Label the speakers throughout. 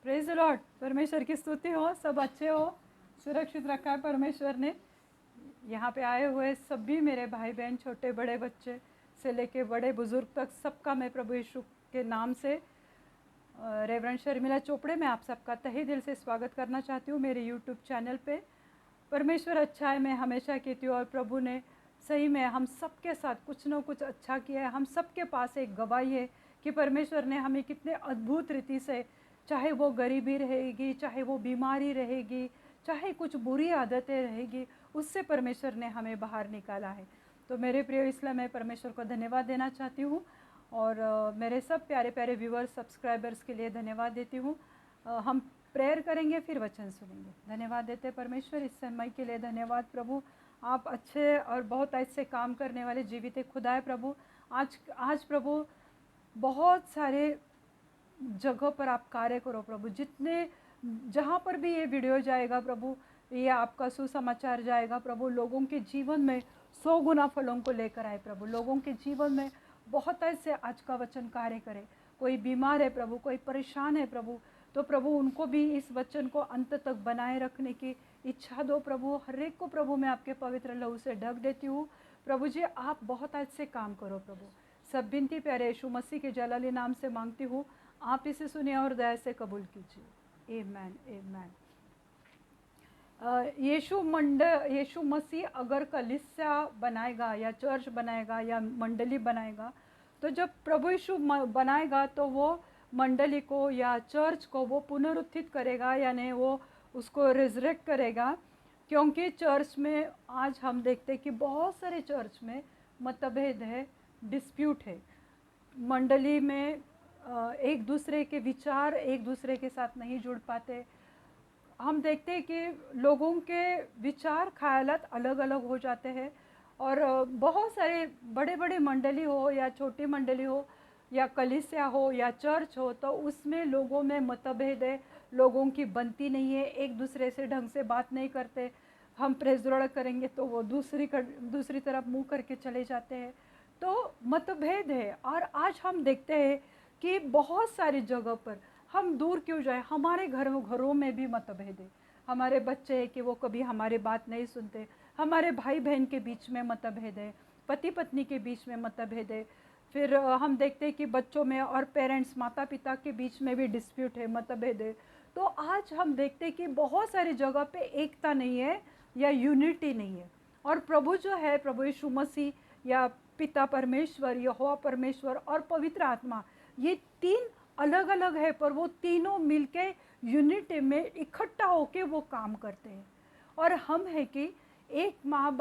Speaker 1: Praise the Lord. परमेश्वर की स्तुति हो। सब अच्छे हो, सुरक्षित रखा है परमेश्वर ने। यहाँ पे आए हुए सभी मेरे भाई बहन, छोटे बड़े बच्चे से लेके बड़े बुजुर्ग तक, सबका मैं प्रभु यीशु के नाम से रेवरेंड शर्मिला चोपड़े मैं आप सबका तहे दिल से स्वागत करना चाहती हूँ मेरे यूट्यूब चैनल पे। परमेश्वर अच्छा है, मैं हमेशा कहती हूँ, और प्रभु ने सही में हम सबके साथ कुछ न कुछ अच्छा किया है। हम सबके पास एक गवाही है कि परमेश्वर ने हमें कितने अद्भुत रीति से, चाहे वो गरीबी रहेगी, चाहे वो बीमारी रहेगी, चाहे कुछ बुरी आदतें रहेगी, उससे परमेश्वर ने हमें बाहर निकाला है। तो मेरे प्रिय, इसलिए मैं परमेश्वर को धन्यवाद देना चाहती हूँ, और मेरे सब प्यारे प्यारे व्यूअर्स, सब्सक्राइबर्स के लिए धन्यवाद देती हूँ। हम प्रेयर करेंगे, फिर वचन सुनेंगे। धन्यवाद देते परमेश्वर इस समय के लिए। धन्यवाद प्रभु, आप अच्छे और बहुत अच्छे काम करने वाले जीवित खुदा है प्रभु। आज प्रभु बहुत सारे जगह पर आप कार्य करो प्रभु। जितने जहाँ पर भी ये वीडियो जाएगा प्रभु, ये आपका सुसमाचार जाएगा प्रभु, लोगों के जीवन में 100 गुना फलों को लेकर आए प्रभु। लोगों के जीवन में बहुत ऐसे आज का वचन कार्य करे। कोई बीमार है प्रभु, कोई परेशान है प्रभु, तो प्रभु उनको भी इस वचन को अंत तक बनाए रखने की इच्छा दो प्रभु। हर एक को प्रभु मैं आपके पवित्र लहू से ढक देती हूँ प्रभु जी। आप बहुत अच्छे काम करो प्रभु। सब विनती प्यारे यीशु मसीह के जलाली नाम से मांगती हूँ, आप इसे सुनिए और दया से कबूल कीजिए। आमेन आमेन। यीशु मसीह अगर कलीसिया बनाएगा या चर्च बनाएगा या मंडली बनाएगा, तो जब प्रभु यीशु बनाएगा तो वो मंडली को या चर्च को वो पुनरुत्थित करेगा, यानी वो उसको रिजरेक्ट करेगा। क्योंकि चर्च में आज हम देखते हैं कि बहुत सारे चर्च में मतभेद है, डिस्प्यूट है। मंडली में एक दूसरे के विचार एक दूसरे के साथ नहीं जुड़ पाते। हम देखते हैं कि लोगों के विचार ख्यालात अलग अलग हो जाते हैं, और बहुत सारे बड़े बड़े मंडली हो या छोटी मंडली हो या कलीसिया हो या चर्च हो, तो उसमें लोगों में मतभेद है, लोगों की बनती नहीं है, एक दूसरे से ढंग से बात नहीं करते। हम प्रेज़ द लॉर्ड करेंगे तो वो दूसरी तरफ मुंह करके चले जाते हैं। तो मतभेद है। और आज हम देखते हैं कि बहुत सारी जगह पर हम दूर क्यों जाए, हमारे घरों में भी मतभेद है। हमारे बच्चे हैं कि वो कभी हमारी बात नहीं सुनते, हमारे भाई बहन के बीच में मतभेद है, पति पत्नी के बीच में मतभेद है। फिर हम देखते हैं कि बच्चों में और पेरेंट्स माता पिता के बीच में भी डिस्प्यूट है, मतभेद है। तो आज हम देखते हैं कि बहुत सारी जगह पे एकता नहीं है या यूनिटी नहीं है। और प्रभु जो है, प्रभु यीशु मसीह या पिता परमेश्वर, यहोवा परमेश्वर और पवित्र आत्मा, ये तीन अलग अलग है, पर वो तीनों मिलके यूनिटी में इकट्ठा होके वो काम करते हैं। और हम है कि एक माँ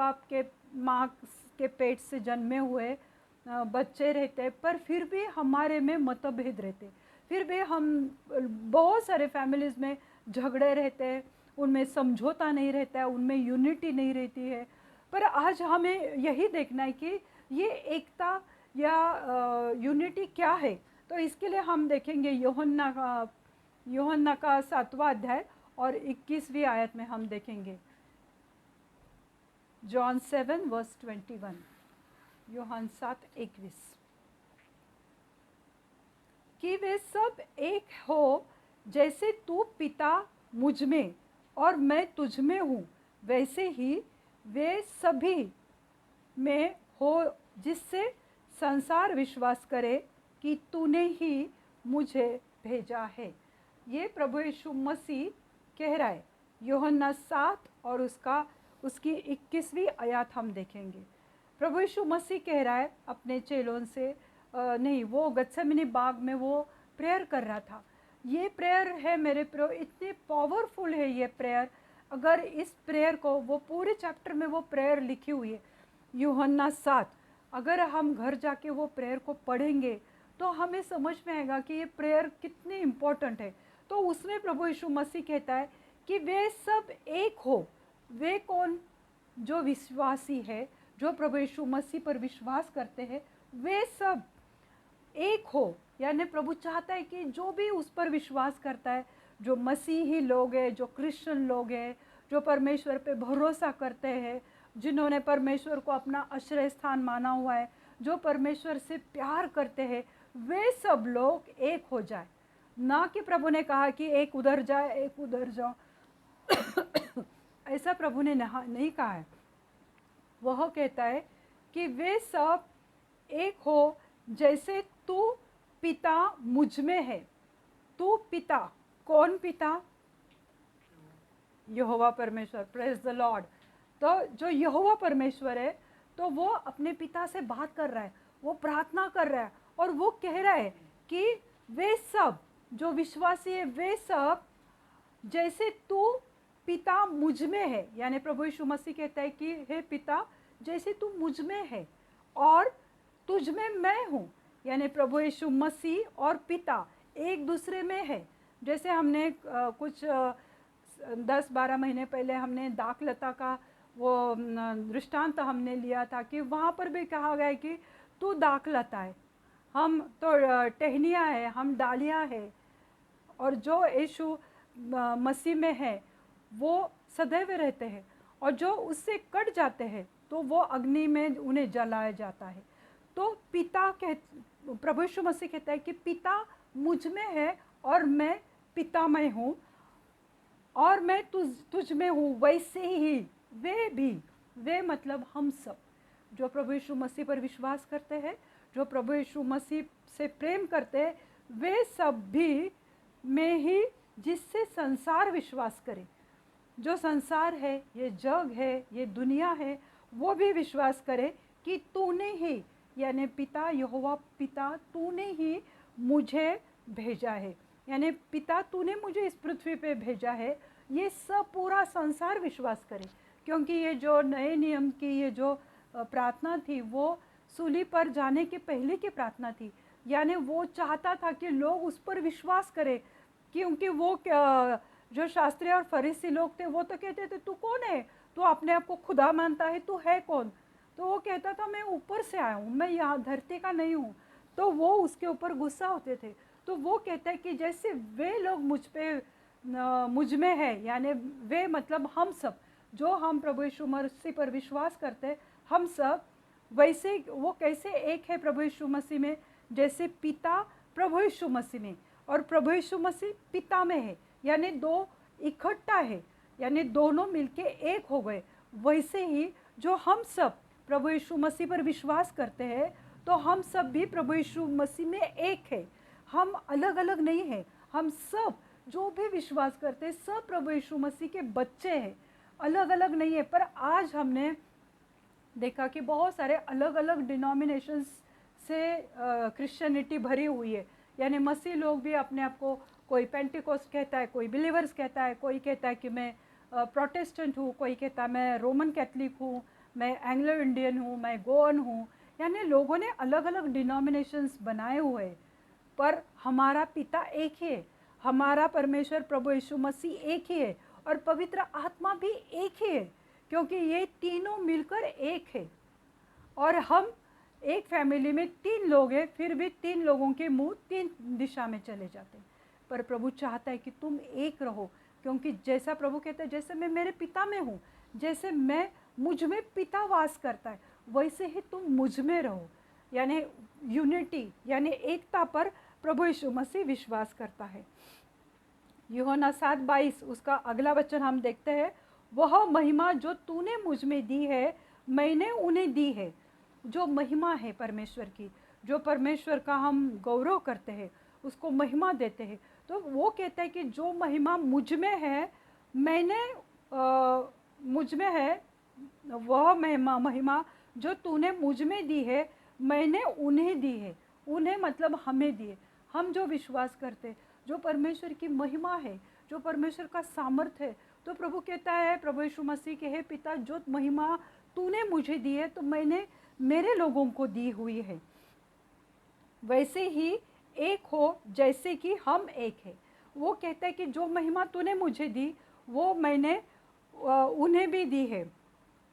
Speaker 1: के पेट से जन्मे हुए बच्चे रहते, पर फिर भी हमारे में मतभेद रहते। फिर भी हम बहुत सारे फैमिलीज़ में झगड़े रहते हैं, उनमें समझौता नहीं रहता है, उनमें यूनिटी नहीं रहती है। पर आज हमें यही देखना है कि ये एकता या यूनिटी क्या है। तो इसके लिए हम देखेंगे यूहन्ना का 7वां अध्याय और 21वीं आयत में हम देखेंगे जॉन 7:21। यूहन्ना 7:21 कि वे सब एक हो, जैसे तू पिता मुझ में और मैं तुझ में हूँ, वैसे ही वे सभी में हो, जिससे संसार विश्वास करे कि तूने ही मुझे भेजा है। ये प्रभु यीशु मसीह कह रहा है। यूहन्ना 7 और उसकी 21वीं आयत हम देखेंगे। प्रभु यीशु मसीह कह रहा है अपने चेलों से, नहीं, वो गत्सेमनी बाग में वो प्रेयर कर रहा था। ये प्रेयर है मेरे प्रियो, इतनी पावरफुल है ये प्रेयर। अगर इस प्रेयर को, वो पूरे चैप्टर में वो प्रेयर लिखी हुई है यूहन्ना 7, अगर हम घर जाके वो प्रेयर को पढ़ेंगे तो हमें समझ में आएगा कि ये प्रेयर कितनी इम्पोर्टेंट है। तो उसमें प्रभु यीशु मसीह कहता है कि वे सब एक हो। वे कौन? जो विश्वासी है, जो प्रभु यीशु मसीह पर विश्वास करते हैं, वे सब एक हो। यानी प्रभु चाहता है कि जो भी उस पर विश्वास करता है, जो मसीही लोग हैं, जो क्रिश्चियन लोग हैं, जो परमेश्वर पे भरोसा करते हैं, जिन्होंने परमेश्वर को अपना आश्रय स्थान माना हुआ है, जो परमेश्वर से प्यार करते हैं, वे सब लोग एक हो जाए। ना कि प्रभु ने कहा कि एक उधर जाए एक उधर जाओ। ऐसा प्रभु ने नहीं कहा है। वह कहता है कि वे सब एक हो जैसे तू पिता मुझ में है। तू पिता, कौन पिता? यहोवा परमेश्वर, प्रेज द लॉर्ड। तो जो यहोवा परमेश्वर है, तो वो अपने पिता से बात कर रहा है, वो प्रार्थना कर रहा है, और वो कह रहा है कि वे सब जो विश्वासी है, वे सब जैसे तू पिता मुझ में है, यानी प्रभु यीशु मसीह कहता है कि हे पिता, जैसे तू मुझ में है और तुझ में मैं हूँ, यानी प्रभु यीशु मसीह और पिता एक दूसरे में है। जैसे हमने कुछ 10-12 महीने पहले हमने दाखलता का वो दृष्टांत हमने लिया था कि वहाँ पर भी कहा गया है कि तू दाखलता है, हम तो टहनियाँ है, हम डालियाँ है, और जो यीशु मसीह में है वो सदैव रहते हैं, और जो उससे कट जाते हैं तो वो अग्नि में उन्हें जलाया जाता है। तो पिता प्रभु यीशु मसीह कहता है कि पिता मुझ में है और मैं पिता में हूँ, और मैं तुझ में हूँ, वैसे ही वे भी, वे मतलब हम सब जो प्रभु यीशु मसीह पर विश्वास करते हैं, जो प्रभु यीशु मसीह से प्रेम करते हैं, वे सब भी में ही जिससे संसार विश्वास करे। जो संसार है, ये जग है, ये दुनिया है, वो भी विश्वास करे कि तूने ही, यानी पिता यहोवा पिता, तूने ही मुझे भेजा है, यानी पिता तूने मुझे इस पृथ्वी पे भेजा है। ये सब पूरा संसार विश्वास करे, क्योंकि ये जो नए नियम की ये जो प्रार्थना थी, वो सूली पर जाने के पहले की प्रार्थना थी, यानी वो चाहता था कि लोग उस पर विश्वास करें, क्योंकि वो जो शास्त्री और फरीसी लोग थे वो तो कहते थे तू कौन है, तू अपने आप को खुदा मानता है, तू है कौन? तो वो कहता था मैं ऊपर से आया हूँ, मैं यहाँ धरती का नहीं हूँ। तो वो उसके ऊपर गुस्सा होते थे। तो वो कहता है कि जैसे वे लोग मुझ में है, यानी वे मतलब हम सब जो हम प्रभु यीशु मसीह पर विश्वास करते, हम सब वैसे वो कैसे एक है प्रभु यीशु मसीह में, जैसे पिता प्रभु यीशु मसीह में और प्रभु यीशु मसीह पिता में है, यानी दो इकट्ठा है, यानी दोनों मिलके एक हो गए। वैसे ही जो हम सब प्रभु यीशु मसीह पर विश्वास करते हैं, तो हम सब भी प्रभु यीशु मसीह में एक है, हम अलग अलग नहीं हैं। हम सब जो भी विश्वास करते हैं सब प्रभु यीशु मसीह के बच्चे हैं, अलग अलग नहीं है। पर आज हमने देखा कि बहुत सारे अलग अलग डिनोमिनेशंस से क्रिश्चियनिटी भरी हुई है, यानी मसीह लोग भी अपने आप को, कोई पेंटिकोस्ट कहता है, कोई बिलीवर्स कहता है, कोई कहता है कि मैं प्रोटेस्टेंट हूँ, कोई कहता है मैं रोमन कैथलिक हूँ, मैं एंग्लो इंडियन हूँ, मैं गोअन हूँ, यानी लोगों ने अलग अलग डिनोमिनेशंस बनाए हुए हैं। पर हमारा पिता एक ही है, हमारा परमेश्वर प्रभु यीशु मसीह एक ही है, और पवित्र आत्मा भी एक ही है, क्योंकि ये तीनों मिलकर एक है। और हम एक फैमिली में 3 लोग हैं, फिर भी 3 लोगों के मुंह 3 दिशा में चले जाते हैं। पर प्रभु चाहता है कि तुम एक रहो, क्योंकि जैसा प्रभु कहता है, जैसे मैं मेरे पिता में हूँ, जैसे मैं मुझ में पिता वास करता है, वैसे ही तुम मुझ में रहो, यानी यूनिटी, यानी एकता पर प्रभु यीशु मसीह विश्वास करता है। यूहन्ना 7:22 उसका अगला वचन हम देखते हैं, वह महिमा जो तूने मुझ में दी है मैंने उन्हें दी है। जो महिमा है परमेश्वर की, जो परमेश्वर का हम गौरव करते हैं, उसको महिमा देते हैं, तो वो कहता है कि जो महिमा मुझ में है, मैंने मुझ में है, वह महिमा जो तूने मुझ में दी है मैंने उन्हें दी है। उन्हें मतलब हमें दिए, हम जो विश्वास करते, जो परमेश्वर की महिमा है, जो परमेश्वर का सामर्थ्य है। तो प्रभु कहता है, प्रभु यीशु मसीह के हे पिता, जो महिमा तूने मुझे दी है तो मैंने मेरे लोगों को दी हुई है, वैसे ही एक हो जैसे कि हम एक है। वो कहता है कि जो महिमा तूने मुझे दी वो मैंने उन्हें भी दी है,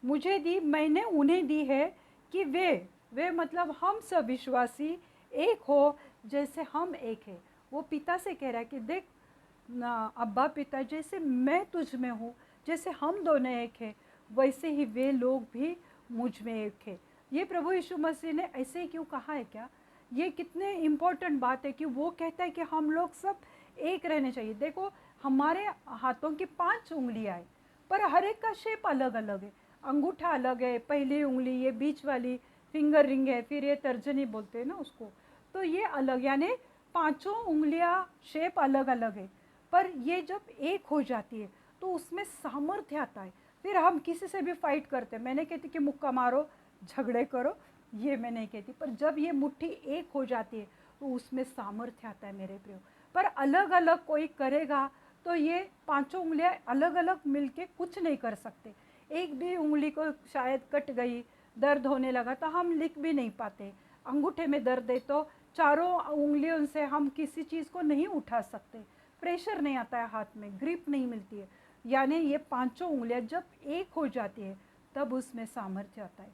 Speaker 1: मुझे दी, मैंने उन्हें दी है, कि वे मतलब हम सब विश्वासी एक हो जैसे हम एक है। वो पिता से कह रहा है कि देख अब्बा पिता, जैसे मैं तुझ में हूँ, जैसे हम दोनों एक हैं, वैसे ही वे लोग भी मुझ में एक है। ये प्रभु यीशु मसीह ने ऐसे ही क्यों कहा है क्या? ये कितने इम्पोर्टेंट बात है कि वो कहता है कि हम लोग सब एक रहने चाहिए। देखो हमारे हाथों की 5 उंगलियां हैं, पर हर एक का शेप अलग अलग है। अंगूठा अलग है, पहली उंगली, ये बीच वाली फिंगर रिंग है, फिर ये तर्जनी बोलते हैं ना उसको, तो ये अलग, यानी 5 उंगलियां शेप अलग अलग है। पर ये जब एक हो जाती है तो उसमें सामर्थ्य आता है। फिर हम किसी से भी फाइट करते हैं, मैं नहीं कहती कि मुक्का मारो झगड़े करो, ये मैं नहीं कहती, पर जब ये मुट्ठी एक हो जाती है तो उसमें सामर्थ्य आता है मेरे प्रियो। पर अलग अलग कोई करेगा तो ये 5 उंगलियां अलग अलग मिलके कुछ नहीं कर सकते। एक भी उंगली को शायद कट गई, दर्द होने लगा तो हम लिख भी नहीं पाते। अंगूठे में दर्द है तो चारों उंगलियों से हम किसी चीज़ को नहीं उठा सकते, प्रेशर नहीं आता है हाथ में, ग्रिप नहीं मिलती है। यानी ये 5 उंगलियां जब एक हो जाती है तब उसमें सामर्थ्य आता है।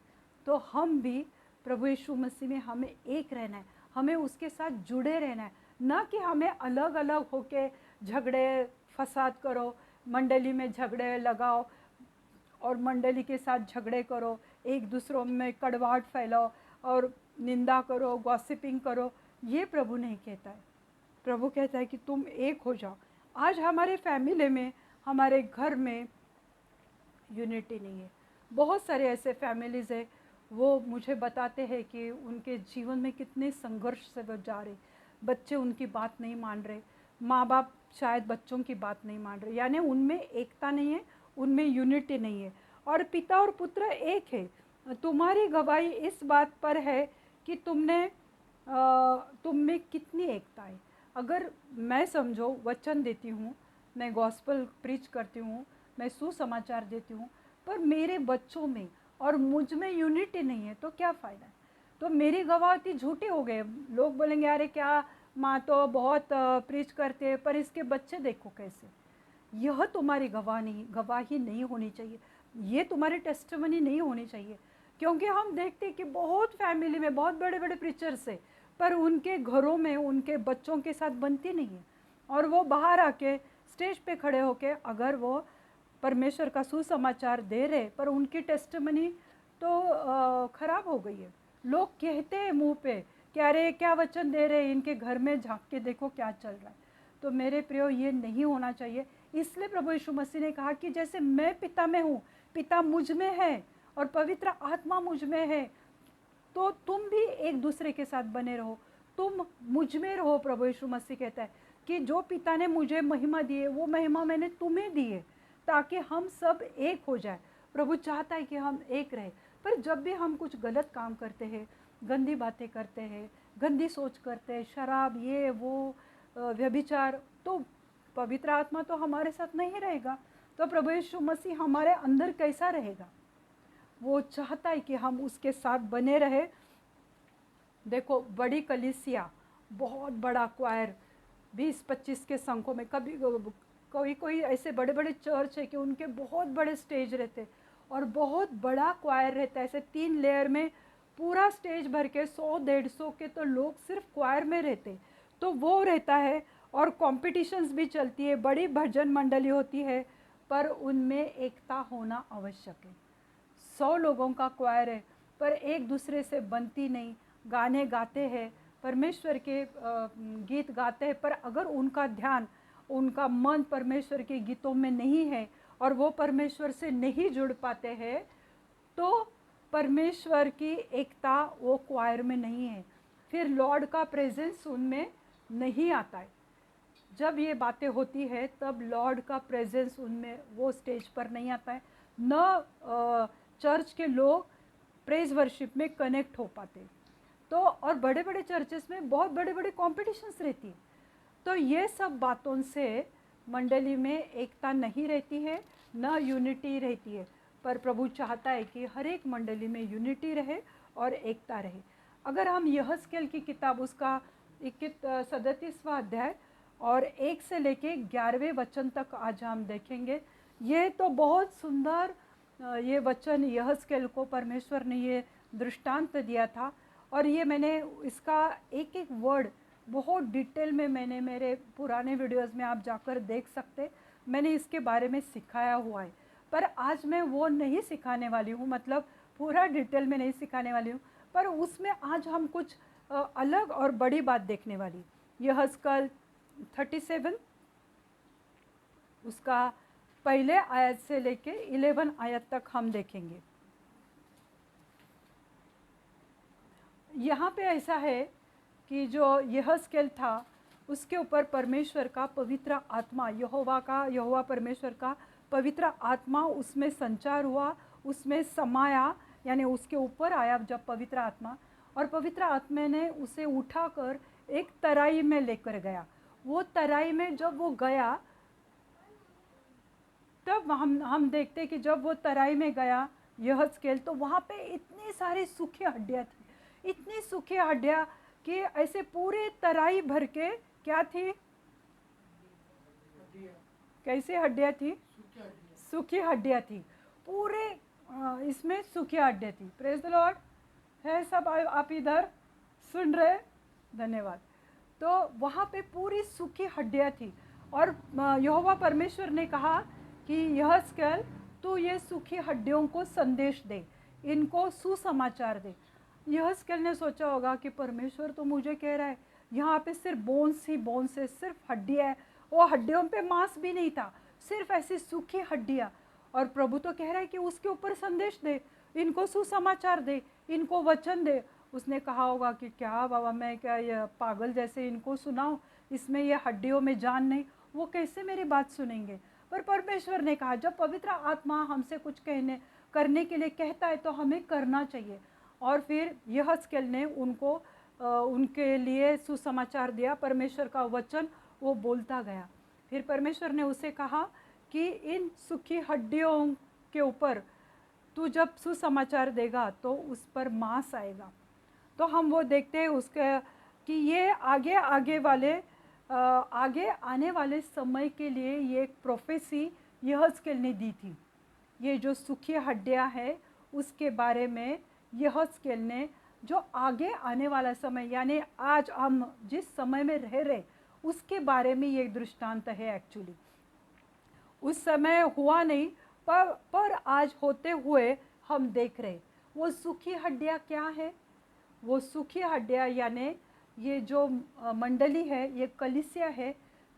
Speaker 1: तो हम भी प्रभु यीशु मसीह में हमें एक रहना है, हमें उसके साथ जुड़े रहना है, ना कि हमें अलग अलग होके झगड़े फसाद करो, मंडली में झगड़े लगाओ और मंडली के साथ झगड़े करो, एक दूसरों में कड़वाहट फैलाओ और निंदा करो, गॉसिपिंग करो। ये प्रभु नहीं कहता है। प्रभु कहता है कि तुम एक हो जाओ। आज हमारे फैमिली में, हमारे घर में यूनिटी नहीं है। बहुत सारे ऐसे फैमिलीज़ है, वो मुझे बताते हैं कि उनके जीवन में कितने संघर्ष से वो जा रहे, बच्चे उनकी बात नहीं मान रहे, माँ बाप शायद बच्चों की बात नहीं मान रहे, यानी उनमें एकता नहीं है, उनमें यूनिटी नहीं है। और पिता और पुत्र एक है। तुम्हारी गवाही इस बात पर है कि तुम में कितनी एकता है। अगर मैं समझो वचन देती हूँ, मैं गॉस्पल प्रीच करती हूँ, मैं सुसमाचार देती हूँ, पर मेरे बच्चों में और मुझ में यूनिटी नहीं है तो क्या फ़ायदा है। तो मेरी गवाही झूठे हो गए। लोग बोलेंगे अरे क्या माँ तो बहुत प्रीच करते हैं, पर इसके बच्चे देखो कैसे। यह तुम्हारी गवाही नहीं होनी चाहिए, ये तुम्हारी टेस्टिमनी नहीं होनी चाहिए। क्योंकि हम देखते हैं कि बहुत फैमिली में बहुत बड़े बड़े प्रीचर्स है, पर उनके घरों में उनके बच्चों के साथ बनती नहीं है। और वो बाहर आके स्टेज पे खड़े होके अगर वो परमेश्वर का सुसमाचार दे रहे, पर उनकी टेस्टिमनी तो खराब हो गई है। लोग कहते हैं मुंह पे कि अरे क्या वचन दे रहे हैं, इनके घर में झांक के देखो क्या चल रहा है। तो मेरे प्रियो ये नहीं होना चाहिए। इसलिए प्रभु यीशु मसीह ने कहा कि जैसे मैं पिता में हूँ, पिता मुझ में है और पवित्र आत्मा मुझ में है, तो तुम भी एक दूसरे के साथ बने रहो, तुम मुझ में रहो। प्रभु यीशु मसीह कहता है कि जो पिता ने मुझे महिमा दी है वो महिमा मैंने तुम्हें दी है, ताकि हम सब एक हो जाए। प्रभु चाहता है कि हम एक रहे। पर जब भी हम कुछ गलत काम करते हैं, गंदी बातें करते हैं, गंदी सोच करते हैं, शराब ये वो व्यभिचार, तो पवित्र आत्मा तो हमारे साथ नहीं रहेगा। तो प्रभु यीशु मसीह हमारे अंदर कैसा रहेगा। वो चाहता है कि हम उसके साथ बने रहे। देखो बड़ी कलीसिया, बहुत बड़ा क्वायर, 20-25 के संख्यों में, कभी कोई कोई ऐसे बड़े बड़े चर्च है कि उनके बहुत बड़े स्टेज रहते और बहुत बड़ा क्वायर रहता है। ऐसे 3 लेयर में पूरा स्टेज भर के 100-150 के तो लोग सिर्फ क्वायर में रहते, तो वो रहता है। और कॉम्पिटिशन्स भी चलती है, बड़ी भजन मंडली होती है, पर उनमें एकता होना आवश्यक है। 100 लोगों का क्वायर है पर एक दूसरे से बनती नहीं। गाने गाते हैं, परमेश्वर के गीत गाते हैं, पर अगर उनका ध्यान, उनका मन परमेश्वर के गीतों में नहीं है और वो परमेश्वर से नहीं जुड़ पाते हैं, तो परमेश्वर की एकता वो क्वायर में नहीं है। फिर लॉर्ड का प्रेजेंस उनमें नहीं आता है। जब ये बातें होती है तब लॉर्ड का प्रेजेंस उनमें, वो स्टेज पर नहीं आता है। न चर्च के लोग प्रेज वर्शिप में कनेक्ट हो पाते। तो और बड़े बड़े चर्चेस में बहुत बड़े बड़े कॉम्पिटिशन्स रहती है। तो ये सब बातों से मंडली में एकता नहीं रहती है, न यूनिटी रहती है। पर प्रभु चाहता है कि हर एक मंडली में यूनिटी रहे और एकता रहे। अगर हम यहज़केल की किताब, उसका 37वां अध्याय और 1 से लेके 11वें वचन तक आज हम देखेंगे। ये तो बहुत सुंदर ये वचन यहज़केल को परमेश्वर ने ये दृष्टांत दिया था। और ये मैंने इसका एक एक वर्ड बहुत डिटेल में मैंने मेरे पुराने वीडियोस में आप जाकर देख सकते, मैंने इसके बारे में सिखाया हुआ है। पर आज मैं वो नहीं सिखाने वाली हूँ, मतलब पूरा डिटेल में नहीं सिखाने वाली हूँ, पर उसमें आज हम कुछ अलग और बड़ी बात देखने वाली। यहज़केल 37 उसका पहले आयत से लेके 11 आयत तक हम देखेंगे। यहाँ पे ऐसा है कि जो यहज़केल था उसके ऊपर परमेश्वर का पवित्र आत्मा, यहोवा परमेश्वर का पवित्र आत्मा उसमें संचार हुआ, उसमें समाया, यानी उसके ऊपर आया जब पवित्र आत्मा, और पवित्र आत्मा ने उसे उठाकर एक तराई में लेकर गया। वो तराई में जब वो गया तब हम देखते कि जब वो तराई में गया यहज़केल, तो वहाँ पे इतनी सारी सूखी हड्डियाँ थी, इतनी सूखी हड्डियाँ कि ऐसे पूरे तराई भर के क्या थी, कैसी हड्डियाँ थी, सूखी हड्डियाँ थी पूरे, इसमें सूखी हड्डियाँ थी। Praise the Lord. है सब आप इधर सुन रहे? धन्यवाद। तो वहाँ पे पूरी सूखी हड्डियाँ थी और यहोवा परमेश्वर ने कहा कि यहज़केल तू ये सूखी हड्डियों को संदेश दे, इनको सुसमाचार दे। यहज़केल ने सोचा होगा कि परमेश्वर तो मुझे कह रहा है यहाँ पे सिर्फ बोन्स ही बोन्स है, सिर्फ हड्डी है, वो हड्डियों पे मांस भी नहीं था, सिर्फ ऐसी सूखी हड्डियाँ। और प्रभु तो कह रहा है कि उसके ऊपर संदेश दे, इनको सुसमाचार दे, इनको वचन दे। उसने कहा होगा कि क्या बाबा मैं क्या ये पागल जैसे इनको सुनाऊं, इसमें ये हड्डियों में जान नहीं, वो कैसे मेरी बात सुनेंगे। पर परमेश्वर ने कहा जब पवित्र आत्मा हमसे कुछ करने के लिए कहता है तो हमें करना चाहिए। और फिर यहज़केल ने उनके लिए सुसमाचार दिया, परमेश्वर का वचन वो बोलता गया। फिर परमेश्वर ने उसे कहा कि इन सूखी हड्डियों के ऊपर तू जब सुसमाचार देगा तो उस पर मांस आएगा। तो हम वो देखते हैं उसके कि ये आगे आने वाले समय के लिए ये एक प्रोफेसी यहज़केल ने दी थी। ये जो सूखी हड्डियाँ है उसके बारे में यहज़केल ने जो आगे आने वाला समय, यानी आज हम जिस समय में रह रहे उसके बारे में ये दृष्टांत है। एक्चुअली उस समय हुआ नहीं, पर आज होते हुए हम देख रहे। वो सूखी हड्डियाँ क्या है? वो सूखी हड्डियाँ यानी ये जो मंडली है, ये कलीसिया है,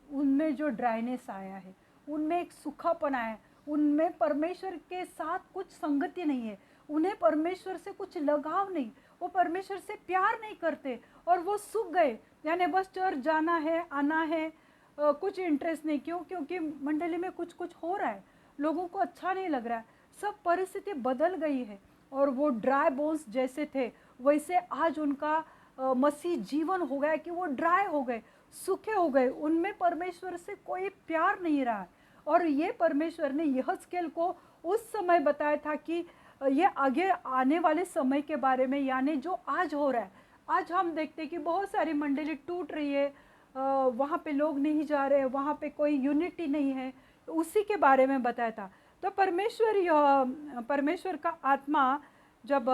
Speaker 1: उनमें जो ड्राइनेस आया है, उनमें एक सूखापन आया है, उनमें परमेश्वर के साथ कुछ संगति नहीं है, उन्हें परमेश्वर से कुछ लगाव नहीं, वो परमेश्वर से प्यार नहीं करते और वो सूख गए। यानी बस चर्च जाना है, आना है, कुछ इंटरेस्ट नहीं। क्यों? क्योंकि मंडली में कुछ हो रहा है, लोगों को अच्छा नहीं लग रहा है, सब परिस्थिति बदल गई है। और वो ड्राई बोन्स जैसे थे वैसे आज उनका मसीह जीवन हो गया कि वो ड्राई हो गए, सूखे हो गए, उनमें परमेश्वर से कोई प्यार नहीं रहा। और ये परमेश्वर ने यहज़केल को उस समय बताया था कि ये आगे आने वाले समय के बारे में, यानी जो आज हो रहा है। आज हम देखते हैं कि बहुत सारी मंडली टूट रही है, वहाँ पे लोग नहीं जा रहे, वहाँ पे कोई यूनिटी नहीं है, उसी के बारे में बताया था। तो परमेश्वर का आत्मा जब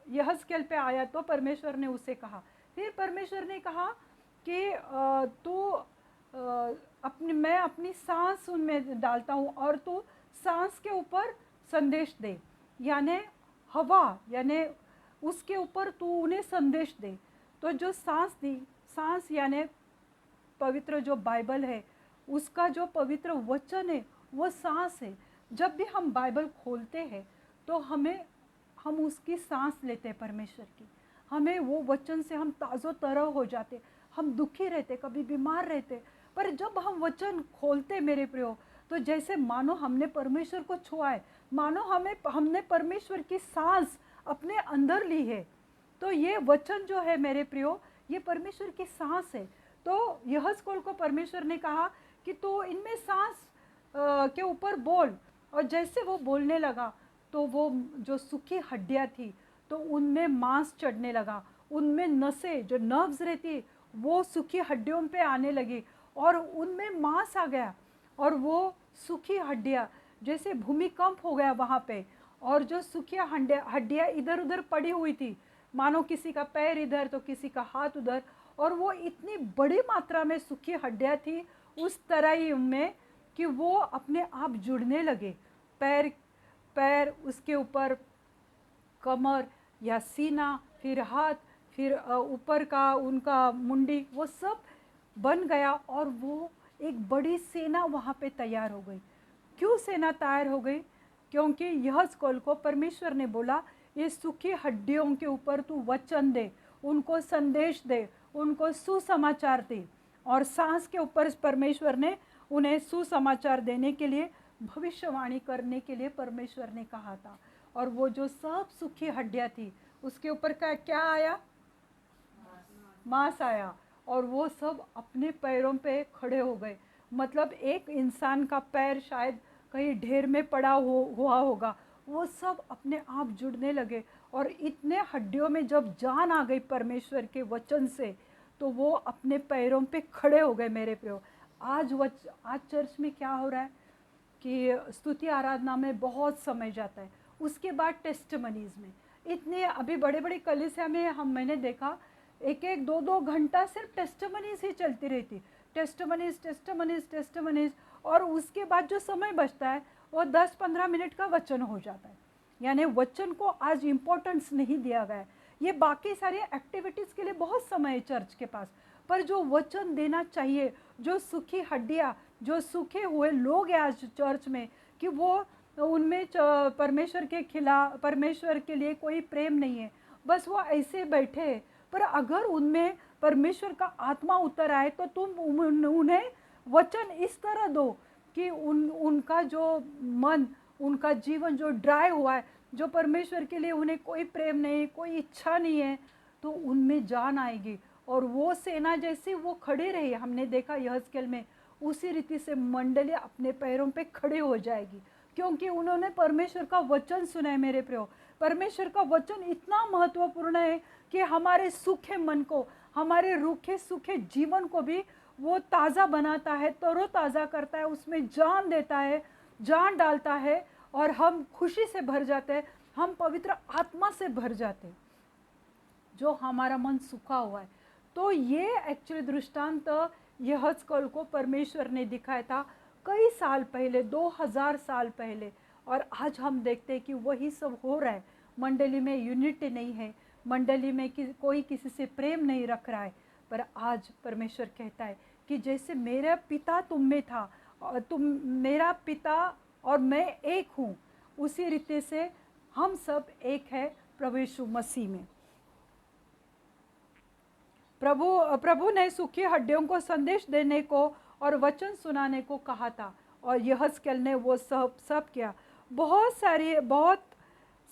Speaker 1: यहज़केल पे आया तो परमेश्वर ने उसे कहा, फिर परमेश्वर ने कहा कि मैं अपनी सांस उनमें डालता हूँ और तू सांस के ऊपर संदेश दे, यानी हवा, यानी उसके ऊपर तू उन्हें संदेश दे। तो जो सांस दी, सांस यानी पवित्र जो बाइबल है उसका जो पवित्र वचन है वो सांस है। जब भी हम बाइबल खोलते हैं तो हम उसकी सांस लेते हैं परमेश्वर की, हमें वो वचन से हम ताज़ो तरह हो जाते। हम दुखी रहते, कभी बीमार रहते, पर जब हम वचन खोलते मेरे प्रियो, तो जैसे मानो हमने परमेश्वर को छुआ है, मानो हमने परमेश्वर की सांस अपने अंदर ली है। तो ये वचन जो है मेरे प्रियो, ये परमेश्वर की सांस है। तो यहज़केल को परमेश्वर ने कहा कि तू इनमें सांस के ऊपर बोल, और जैसे वो बोलने लगा तो वो जो सूखी हड्डियाँ थी तो उनमें मांस चढ़ने लगा, उनमें नसें जो नर्व्स रहती वो सूखी हड्डियों पे आने लगी और उनमें मांस आ गया। और वो सूखी हड्डियाँ जैसे भूमिकंप हो गया वहाँ पे, और जो सूखी हड्डियाँ इधर उधर पड़ी हुई थी, मानो किसी का पैर इधर तो किसी का हाथ उधर, और वो इतनी बड़ी मात्रा में सूखी हड्डियाँ थी उस तरह में कि वो अपने आप जुड़ने लगे। पैर उसके ऊपर कमर या सीना, फिर हाथ, फिर ऊपर का उनका मुंडी, वो सब बन गया और वो एक बड़ी सेना वहाँ पे तैयार हो गई। क्यों सेना तैयार हो गई? क्योंकि यह स्कूल को परमेश्वर ने बोला, ये सूखी हड्डियों के ऊपर तू वचन दे, उनको संदेश दे, उनको सुसमाचार दे। और सांस के ऊपर परमेश्वर ने उन्हें सुसमाचार देने के लिए, भविष्यवाणी करने के लिए परमेश्वर ने कहा था। और वो जो सब सूखी हड्डियाँ थी उसके ऊपर क्या क्या आया? मांस आया। और वो सब अपने पैरों पे खड़े हो गए। मतलब एक इंसान का पैर शायद कहीं ढेर में पड़ा हुआ होगा, वो सब अपने आप जुड़ने लगे। और इतने हड्डियों में जब जान आ गई परमेश्वर के वचन से, तो वो अपने पैरों पे खड़े हो गए। मेरे प्रियो, आज चर्च में क्या हो रहा है कि स्तुति आराधना में बहुत समय जाता है, उसके बाद टेस्टमनीज में इतने, अभी बड़े बड़े कलीसिया में मैंने देखा एक एक दो दो घंटा सिर्फ टेस्टमनीज ही चलती रहती, टेस्टमनीज टेस्टमनीज टेस्टमनीज। और उसके बाद जो समय बचता है वो 10-15 मिनट का वचन हो जाता है। यानी वचन को आज इम्पोर्टेंस नहीं दिया गया है। ये बाकी सारी एक्टिविटीज़ के लिए बहुत समय है चर्च के पास, पर जो वचन देना चाहिए, जो सूखी हड्डियाँ, जो सूखे हुए लोग हैं आज चर्च में, कि वो उनमें परमेश्वर के खिलाफ, परमेश्वर के लिए कोई प्रेम नहीं है, बस वो ऐसे बैठे हैं। पर अगर उनमें परमेश्वर का आत्मा उतर आए तो तुम उन्हें वचन इस तरह दो कि उनका जो मन, उनका जीवन जो ड्राई हुआ है, जो परमेश्वर के लिए उन्हें कोई प्रेम नहीं, कोई इच्छा नहीं है, तो उनमें जान आएगी। और वो सेना जैसी वो खड़ी रही, हमने देखा यहेजकेल में, उसी रीति से मंडली अपने पैरों पे खड़े हो जाएगी, क्योंकि उन्होंने परमेश्वर का वचन सुना है। मेरे प्रियो, परमेश्वर का वचन इतना महत्वपूर्ण है कि हमारे सूखे मन को, हमारे रूखे सूखे जीवन को भी वो ताज़ा बनाता है, तरोताज़ा करता है, उसमें जान देता है, जान डालता है, और हम खुशी से भर जाते हैं, हम पवित्र आत्मा से भर जाते हैं जो हमारा मन सूखा हुआ है। तो ये एक्चुअली दृष्टांत यहेजकेल को परमेश्वर ने दिखाया था कई साल पहले, 2000 साल पहले। और आज हम देखते हैं कि वही सब हो रहा है। मंडली में यूनिटी नहीं है, मंडली में कोई किसी से प्रेम नहीं रख रहा है। पर आज परमेश्वर कहता है कि जैसे मेरा पिता तुम में था, और तुम मेरा पिता और मैं एक हूँ, उसी रीति से हम सब एक है प्रभु यीशु मसीह में। प्रभु ने सूखी हड्डियों को संदेश देने को और वचन सुनाने को कहा था, और यहेजकेल ने वो सब किया। बहुत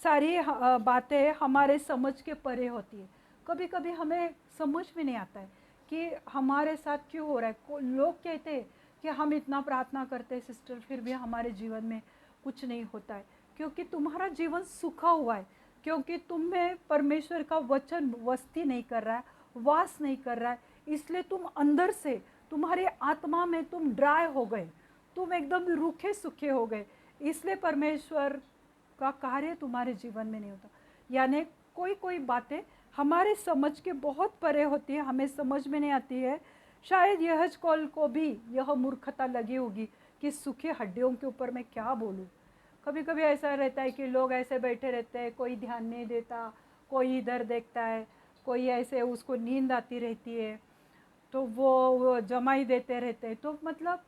Speaker 1: सारी बातें हमारे समझ के परे होती है। कभी कभी हमें समझ में नहीं आता है कि हमारे साथ क्यों हो रहा है। लोग कहते हैं कि हम इतना प्रार्थना करते हैं सिस्टर, फिर भी हमारे जीवन में कुछ नहीं होता है, क्योंकि तुम्हारा जीवन सूखा हुआ है, क्योंकि तुम में परमेश्वर का वचन वस्ती नहीं कर रहा है, वास नहीं कर रहा है। इसलिए तुम अंदर से, तुम्हारी आत्मा में तुम ड्राई हो गए, तुम एकदम रूखे सूखे हो गए, इसलिए परमेश्वर का कार्य तुम्हारे जीवन में नहीं होता। यानी कोई कोई बातें हमारे समझ के बहुत परे होती है, हमें समझ में नहीं आती है। शायद यहेजकेल को भी यह मूर्खता लगी होगी कि सूखे हड्डियों के ऊपर मैं क्या बोलूँ। कभी कभी ऐसा रहता है कि लोग ऐसे बैठे रहते हैं, कोई ध्यान नहीं देता, कोई इधर देखता है, कोई ऐसे उसको नींद आती रहती है, तो वो जमाई देते रहते हैं। तो मतलब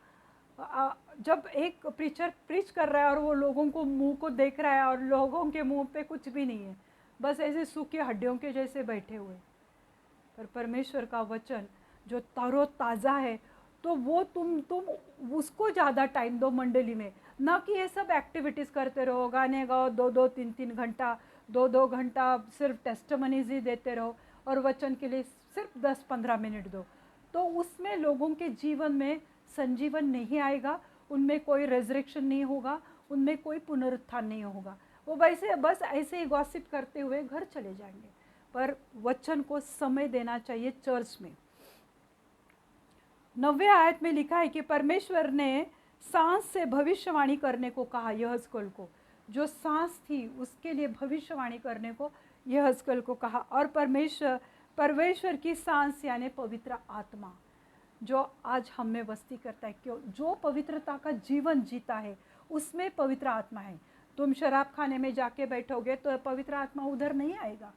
Speaker 1: जब एक प्रीचर प्रीच कर रहा है और वो लोगों को मुंह को देख रहा है और लोगों के मुंह पे कुछ भी नहीं है, बस ऐसे सूखी हड्डियों के जैसे बैठे हुए। पर परमेश्वर का वचन जो तरो ताज़ा है, तो वो तुम उसको ज़्यादा टाइम दो मंडली में, ना कि ये सब एक्टिविटीज़ करते रहो, गाने गाओ 2-2 3-3 घंटा, 2-2 घंटा सिर्फ टेस्टमनीज ही देते रहो, और वचन के लिए सिर्फ 10-15 मिनट दो। तो उसमें लोगों के जीवन में संजीवन नहीं आएगा, उनमें कोई रेजरेक्शन नहीं होगा, उनमें कोई पुनरुत्थान नहीं होगा। वो वैसे बस ऐसे ही गॉसिप करते हुए घर चले जाएंगे। पर वचन को समय देना चाहिए चर्च में। 9वें आयत में लिखा है कि परमेश्वर ने सांस से भविष्यवाणी करने को कहा यहेजकेल को। जो सांस थी उसके लिए भविष्यवाणी करने को यहेजकेल को कहा। और परमेश्वर की सांस यानी पवित्र आत्मा जो आज हम में बस्ती करता है, क्यों, जो पवित्रता का जीवन जीता है उसमें पवित्र आत्मा है। तुम शराब खाने में जाके बैठोगे तो पवित्र आत्मा उधर नहीं आएगा।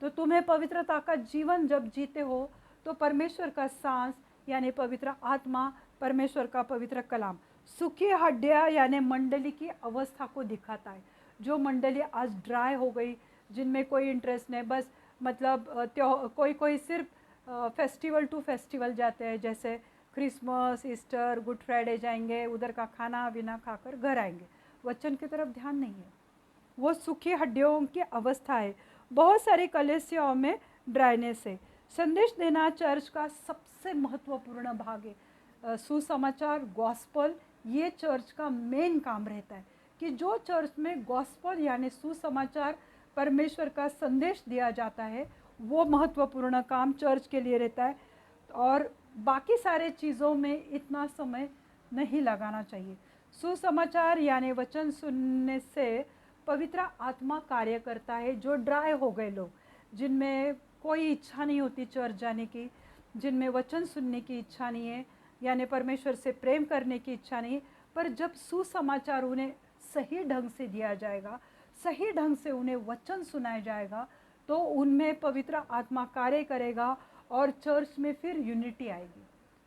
Speaker 1: तो तुम्हें पवित्रता का जीवन जब जीते हो तो परमेश्वर का सांस यानी पवित्र आत्मा, परमेश्वर का पवित्र कलाम। सूखी हड्डियाँ यानी मंडली की अवस्था को दिखाता है। जो मंडली आज ड्राई हो गई, जिनमें कोई इंटरेस्ट नहीं, बस मतलब कोई कोई सिर्फ फेस्टिवल टू फेस्टिवल जाते हैं, जैसे क्रिसमस, ईस्टर, गुड फ्राइडे जाएंगे, उधर का खाना पीना खाकर घर आएंगे, वचन की तरफ ध्यान नहीं है। वो सूखी हड्डियों की अवस्था है। बहुत सारी कलीसियाओं में ड्राइनेस है। संदेश देना चर्च का सबसे महत्वपूर्ण भाग है। सुसमाचार, गॉस्पल, ये चर्च का मेन काम रहता है कि जो चर्च में गॉस्पल यानी सुसमाचार, परमेश्वर का संदेश दिया जाता है, वो महत्वपूर्ण काम चर्च के लिए रहता है। और बाकी सारे चीज़ों में इतना समय नहीं लगाना चाहिए। सुसमाचार यानी वचन सुनने से पवित्र आत्मा कार्य करता है। जो ड्राई हो गए लोग, जिनमें कोई इच्छा नहीं होती चर्च जाने की, जिनमें वचन सुनने की इच्छा नहीं है, यानी परमेश्वर से प्रेम करने की इच्छा नहीं, पर जब सुसमाचार उन्हें सही ढंग से दिया जाएगा, सही ढंग से उन्हें वचन सुनाया जाएगा, तो उनमें पवित्र आत्मा कार्य करेगा और चर्च में फिर यूनिटी आएगी,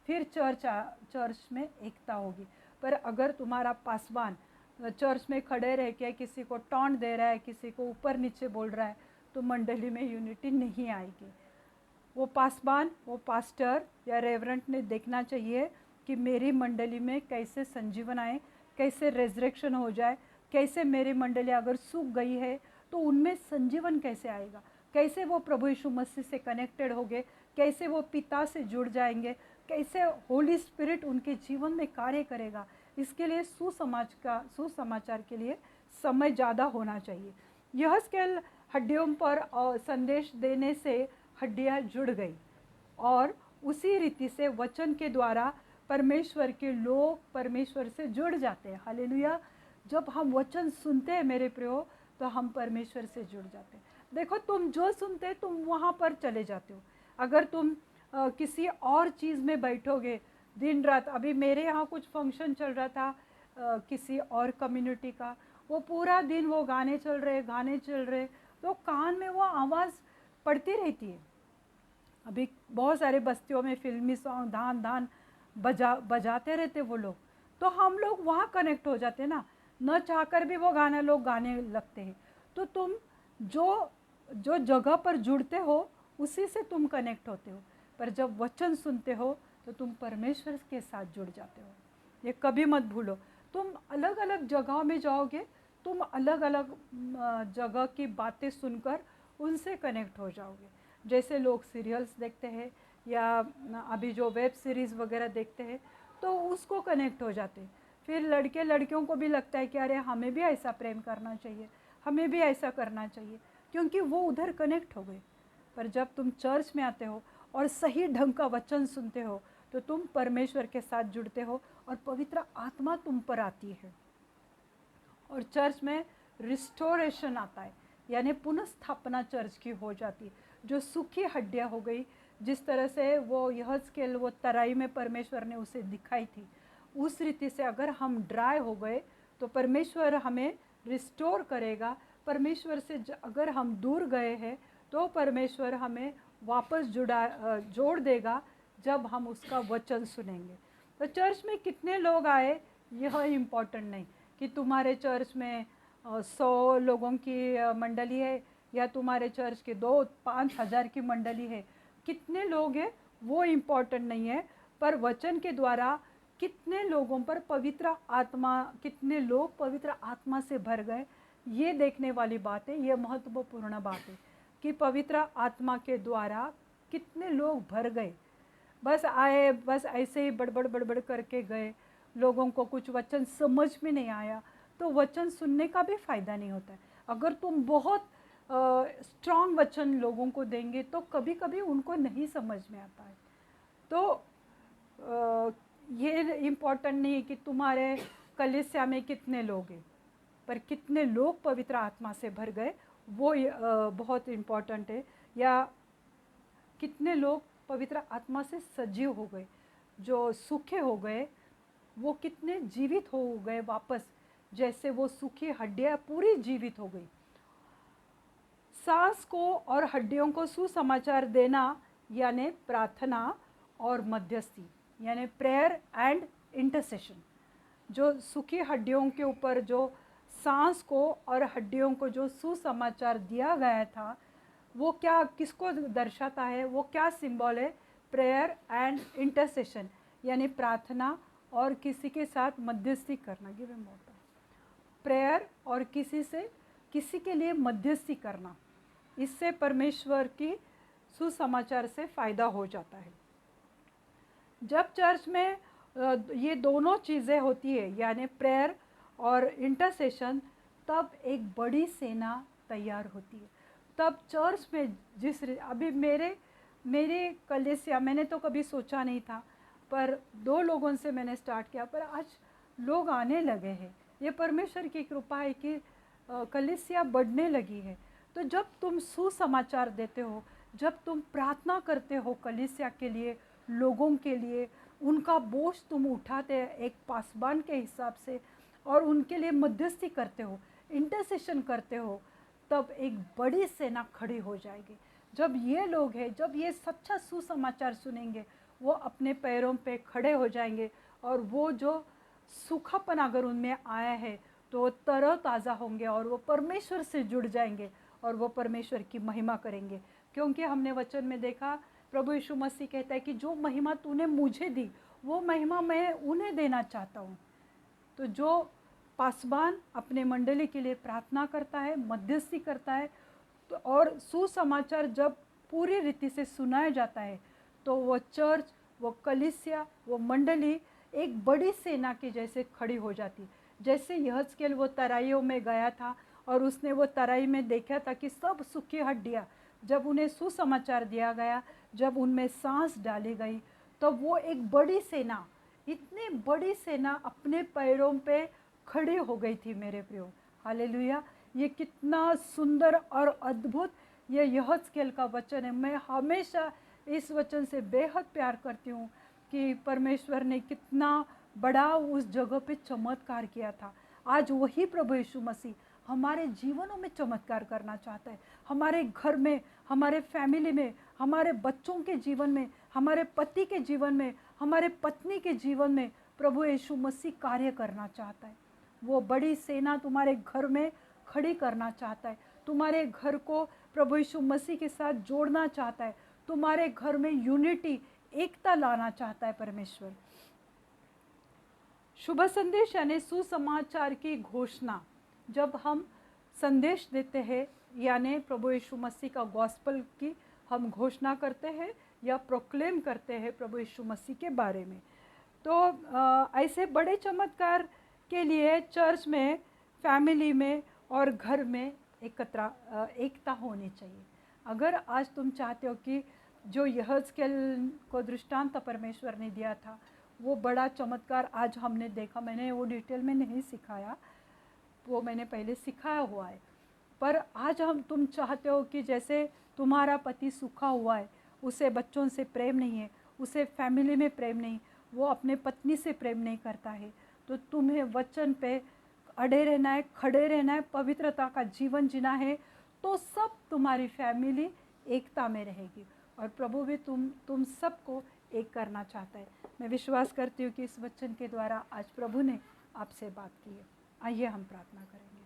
Speaker 1: फिर चर्च में एकता होगी। पर अगर तुम्हारा पासवान चर्च में खड़े रह के किसी को टॉन्ट दे रहा है, किसी को ऊपर नीचे बोल रहा है, तो मंडली में यूनिटी नहीं आएगी। वो पासवान, वो पास्टर या रेवरेंट ने देखना चाहिए कि मेरी मंडली में कैसे संजीवन आए, कैसे रेजरेक्शन हो जाए, कैसे मेरी मंडली अगर सूख गई है तो उनमें संजीवन कैसे आएगा, कैसे वो प्रभु यीशु मसीह से कनेक्टेड होंगे, कैसे वो पिता से जुड़ जाएंगे, कैसे होली स्पिरिट उनके जीवन में कार्य करेगा। इसके लिए सुसमाचार के लिए समय ज़्यादा होना चाहिए। यह स्केल हड्डियों पर संदेश देने से हड्डियाँ जुड़ गई और उसी रीति से वचन के द्वारा परमेश्वर के लोग परमेश्वर से जुड़ जाते हैं। हालेलुया। जब हम वचन सुनते हैं मेरे प्रियो, तो हम परमेश्वर से जुड़ जाते हैं। देखो, तुम जो सुनते तुम वहाँ पर चले जाते हो। अगर तुम किसी और चीज़ में बैठोगे दिन रात, अभी मेरे यहाँ कुछ फंक्शन चल रहा था किसी और कम्युनिटी का, वो पूरा दिन वो गाने चल रहे, तो कान में वो आवाज़ पड़ती रहती है। अभी बहुत सारे बस्तियों में फिल्मी सॉन्ग धान धान बजाते रहते वो लोग, तो हम लोग वहाँ कनेक्ट हो जाते ना, न चाहकर भी वो गाना लोग गाने लगते हैं। तो तुम जो जो जगह पर जुड़ते हो उसी से तुम कनेक्ट होते हो। पर जब वचन सुनते हो तो तुम परमेश्वर के साथ जुड़ जाते हो। ये कभी मत भूलो। तुम अलग अलग जगहों में जाओगे, तुम अलग अलग जगह की बातें सुनकर उनसे कनेक्ट हो जाओगे। जैसे लोग सीरियल्स देखते हैं या अभी जो वेब सीरीज़ वगैरह देखते हैं, तो उसको कनेक्ट हो जाते हैं। फिर लड़के लड़कियों को भी लगता है कि अरे हमें भी ऐसा प्रेम करना चाहिए, हमें भी ऐसा करना चाहिए, क्योंकि वो उधर कनेक्ट हो गए। पर जब तुम चर्च में आते हो और सही ढंग का वचन सुनते हो, तो तुम परमेश्वर के साथ जुड़ते हो और पवित्र आत्मा तुम पर आती है और चर्च में रिस्टोरेशन आता है, यानी पुनर्स्थापना चर्च की हो जाती है। जो सूखी हड्डियाँ हो गई, जिस तरह से वो यहज़केल वो तराई में परमेश्वर ने उसे दिखाई थी, उस रीति से अगर हम ड्राई हो गए तो परमेश्वर हमें रिस्टोर करेगा। परमेश्वर से अगर हम दूर गए हैं तो परमेश्वर हमें वापस जोड़ देगा जब हम उसका वचन सुनेंगे। तो चर्च में कितने लोग आए यह इम्पोर्टेंट नहीं कि तुम्हारे चर्च में 100 लोगों की मंडली है या तुम्हारे चर्च के 2-5 हज़ार की मंडली है। कितने लोग हैं वो इम्पोर्टेंट नहीं है, पर वचन के द्वारा कितने लोगों पर कितने लोग पवित्र आत्मा से भर गए, ये देखने वाली बात है। ये महत्वपूर्ण बात है कि पवित्र आत्मा के द्वारा कितने लोग भर गए। बस आए, बस ऐसे ही बड़बड़ करके गए, लोगों को कुछ वचन समझ में नहीं आया, तो वचन सुनने का भी फ़ायदा नहीं होता है। अगर तुम बहुत स्ट्रॉन्ग वचन लोगों को देंगे तो कभी कभी उनको नहीं समझ में आता है। तो ये इम्पोर्टेंट नहीं है कि तुम्हारे कलीसिया में कितने लोग हैं, पर कितने लोग पवित्र आत्मा से भर गए वो बहुत इम्पोर्टेंट है। या कितने लोग पवित्र आत्मा से सजीव हो गए, जो सूखे हो गए वो कितने जीवित हो गए वापस, जैसे वो सूखी हड्डियाँ पूरी जीवित हो गई। सांस को और हड्डियों को सुसमाचार देना यानी प्रार्थना और मध्यस्थी, यानी प्रेयर एंड इंटरसेशन। जो सूखी हड्डियों के ऊपर जो सांस को और हड्डियों को जो सुसमाचार दिया गया था, वो क्या किसको दर्शाता है, वो क्या सिंबल है? प्रेयर एंड इंटरसेशन, यानी प्रार्थना और किसी के साथ मध्यस्थी करना। Give him more time. Prayer और किसी के लिए मध्यस्थी करना, इससे परमेश्वर की सुसमाचार से फ़ायदा हो जाता है। जब चर्च में ये दोनों चीज़ें होती है, यानी प्रेयर और इंटरसेशन, तब एक बड़ी सेना तैयार होती है। तब चर्च में अभी मेरे कलीसिया, मैंने तो कभी सोचा नहीं था, पर 2 लोगों से मैंने स्टार्ट किया, पर आज लोग आने लगे हैं। ये परमेश्वर की कृपा है कि कलीसिया बढ़ने लगी है। तो जब तुम सुसमाचार देते हो, जब तुम प्रार्थना करते हो कलीसिया के लिए, लोगों के लिए, उनका बोझ तुम उठाते हैं एक पासबान के हिसाब से, और उनके लिए मध्यस्थी करते हो, इंटरसेशन करते हो, तब एक बड़ी सेना खड़ी हो जाएगी। जब ये लोग हैं, जब ये सच्चा सुसमाचार सुनेंगे, वो अपने पैरों पे खड़े हो जाएंगे, और वो जो सूखापन अगर उनमें आया है तो वो तरोताज़ा होंगे, और वो परमेश्वर से जुड़ जाएंगे, और वो परमेश्वर की महिमा करेंगे। क्योंकि हमने वचन में देखा, प्रभु यीशु मसीह कहता है कि जो महिमा तूने मुझे दी, वो महिमा मैं उन्हें देना चाहता हूँ। तो जो पासबान अपने मंडली के लिए प्रार्थना करता है, मध्यस्थी करता है, तो और सुसमाचार जब पूरी रीति से सुनाया जाता है, तो वो चर्च, वो कलीसिया, वो मंडली एक बड़ी सेना की जैसे खड़ी हो जाती। जैसे यहजकेल वो तराइयों में गया था, और उसने वो तराई में देखा था कि सब सूखी हड्डियाँ, जब उन्हें सुसमाचार दिया गया, जब उनमें सांस डाली गई, तो वो एक बड़ी सेना, इतनी बड़ी सेना अपने पैरों पे खड़ी हो गई थी। मेरे प्रियो, हालेलुया! ये कितना सुंदर और अद्भुत ये यहजकेल का वचन है। मैं हमेशा इस वचन से बेहद प्यार करती हूँ कि परमेश्वर ने कितना बड़ा उस जगह पे चमत्कार किया था। आज वही प्रभु यीशु मसीह हमारे जीवनों में चमत्कार करना चाहता है, हमारे घर में, हमारे फैमिली में, हमारे बच्चों के जीवन में, हमारे पति के जीवन में, हमारे पत्नी के जीवन में प्रभु यीशु मसीह कार्य करना चाहता है। वो बड़ी सेना तुम्हारे घर में खड़ी करना चाहता है, तुम्हारे घर को प्रभु यीशु मसीह के साथ जोड़ना चाहता है, तुम्हारे घर में यूनिटी, एकता लाना चाहता है परमेश्वर। शुभ संदेश यानी सुसमाचार की घोषणा। जब हम संदेश देते हैं, यानी प्रभु यीशु मसीह का गॉस्पल की हम घोषणा करते हैं या प्रोक्लेम करते हैं प्रभु यीशु मसीह के बारे में, तो ऐसे बड़े चमत्कार के लिए चर्च में, फैमिली में और घर में एकता होनी चाहिए। अगर आज तुम चाहते हो कि जो यहजकेल को दृष्टांत परमेश्वर ने दिया था, वो बड़ा चमत्कार आज हमने देखा, मैंने वो डिटेल में नहीं सिखाया, वो मैंने पहले सिखाया हुआ है, पर आज तुम चाहते हो कि जैसे तुम्हारा पति सूखा हुआ है, उसे बच्चों से प्रेम नहीं है, उसे फैमिली में प्रेम नहीं, वो अपने पत्नी से प्रेम नहीं करता है, तो तुम्हें वचन पे अड़े रहना है, खड़े रहना है, पवित्रता का जीवन जीना है, तो सब तुम्हारी फैमिली एकता में रहेगी, और प्रभु भी तुम सबको एक करना चाहता है। मैं विश्वास करती हूँ कि इस वचन के द्वारा आज प्रभु ने आपसे बात की है। आइए हम प्रार्थना करेंगे।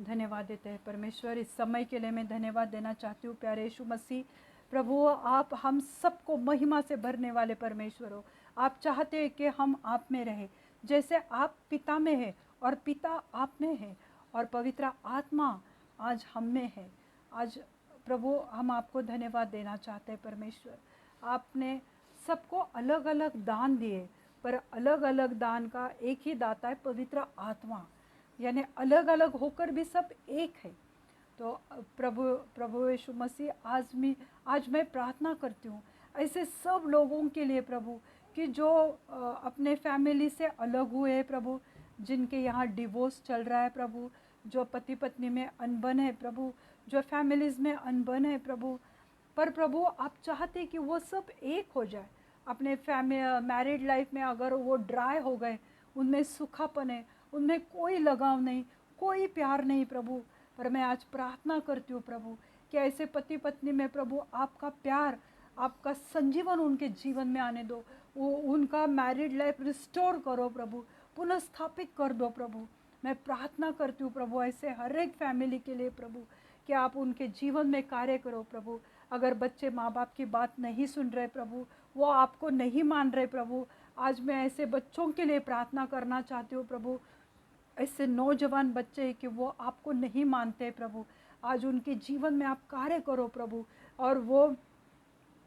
Speaker 1: धन्यवाद देते हैं परमेश्वर, इस समय के लिए मैं धन्यवाद देना चाहती हूँ प्यारे यीशु मसीह। प्रभु, आप हम सबको महिमा से भरने वाले परमेश्वर हो। आप चाहते हैं कि हम आप में रहें, जैसे आप पिता में है और पिता आप में है, और पवित्र आत्मा आज हम में है। आज प्रभु हम आपको धन्यवाद देना चाहते हैं परमेश्वर। आपने सबको अलग अलग दान दिए, पर अलग अलग दान का एक ही दाता है, पवित्र आत्मा, यानी अलग अलग होकर भी सब एक है। तो प्रभु यीशु मसीह, आज मैं प्रार्थना करती हूँ ऐसे सब लोगों के लिए प्रभु, कि जो अपने फैमिली से अलग हुए हैं प्रभु, जिनके यहाँ डिवोर्स चल रहा है प्रभु, जो पति पत्नी में अनबन है प्रभु, जो फैमिलीज़ में अनबन है प्रभु, पर प्रभु आप चाहते कि वो सब एक हो जाए। अपने मैरिड लाइफ में अगर वो ड्राई हो गए, उनमें सूखापन है, उनमें कोई लगाव नहीं, कोई प्यार नहीं प्रभु, पर मैं आज प्रार्थना करती हूँ प्रभु कि ऐसे पति पत्नी में प्रभु आपका प्यार, आपका संजीवन उनके जीवन में आने दो। वो उनका मैरिड लाइफ रिस्टोर करो प्रभु, पुनः स्थापित कर दो प्रभु। मैं प्रार्थना करती हूँ प्रभु ऐसे हर एक फैमिली के लिए प्रभु, कि आप उनके जीवन में कार्य करो प्रभु। अगर बच्चे माँ बाप की बात नहीं सुन रहे प्रभु, वो आपको नहीं मान रहे प्रभु, आज मैं ऐसे बच्चों के लिए प्रार्थना करना चाहती हूँ प्रभु, ऐसे नौजवान बच्चे कि वो आपको नहीं मानते प्रभु, आज उनके जीवन में आप कार्य करो प्रभु, और वो